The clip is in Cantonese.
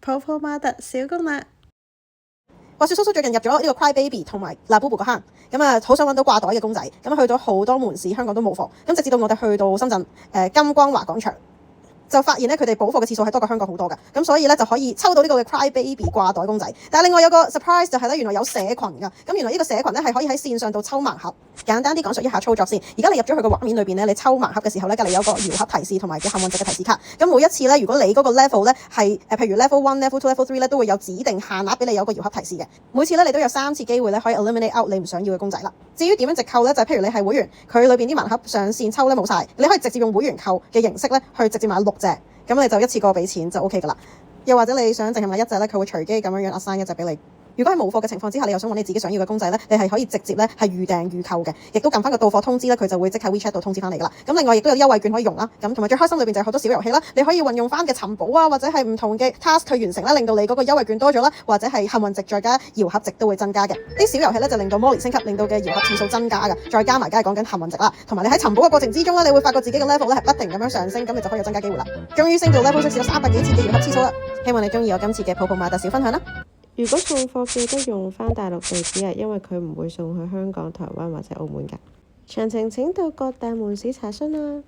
泡泡瑪特小攻略。話說蘇蘇最近入咗呢個 Cry Baby 同埋 Labubu 個坑，咁啊好想揾到掛袋嘅公仔，咁去咗好多門市，香港都冇貨，咁直至到我哋去到深圳金光華廣場，就發現咧佢哋補貨嘅次數係多過香港好多㗎，咁所以咧就可以抽到呢個嘅 Cry Baby 掛袋公仔。但係另外有個 surprise 就係咧，原來有社群㗎，咁原來呢個社群咧係可以喺線上度抽盲盒。簡單啲講述一下操作先。而家你入咗去個畫面裏邊咧，你抽盲盒嘅時候咧，隔離有個搖盒提示同埋嘅幸運值嘅提示卡。咁每一次咧，如果你嗰個 level 咧係譬如 level 1、level 2、level 3咧，都會有指定限額俾你有個搖盒提示嘅。每次咧你都有3次機會咧可以 eliminate out 你唔想要嘅公仔啦。至於點樣直扣咧，就係譬如你係會員，佢裏邊啲盲盒上線抽咧冇晒，你可以直接用會員扣嘅形式咧去直接買6隻，咁你就一次過俾錢就 OK 㗎啦。又或者你想淨係買一隻咧，佢會隨機咁樣assign一隻俾你。如果係冇貨嘅情況之下，你又想揾你自己想要嘅公仔咧，你係可以直接咧係預訂預購嘅，亦都撳翻個到貨通知咧，佢就會即刻 WeChat 度通知翻你㗎啦。咁另外亦都有優惠券可以用啦。咁同埋最開心裏邊就係好多小遊戲啦，你可以運用翻嘅尋寶啊，或者係唔同嘅 task 去完成啦，令到你嗰個優惠券多咗啦，或者係幸運值再加搖盒值都會增加嘅。啲小遊戲咧就令到 Molly 升級，令到嘅搖盒次數增加㗎，再加埋梗係講緊幸運值啦。同埋你喺尋寶嘅過程之中咧，你會發覺自己嘅 level 咧係不停咁樣上升，咁你就可以有增加機會啦。終於升到 level 6有300幾次嘅搖盒次數啦。希望你中意我今次嘅泡泡瑪特小分享啦。如果送貨記得用返大陸地址啊，因為佢唔會送去香港、台灣或者澳門㗎。詳情請到各大門市查詢啦。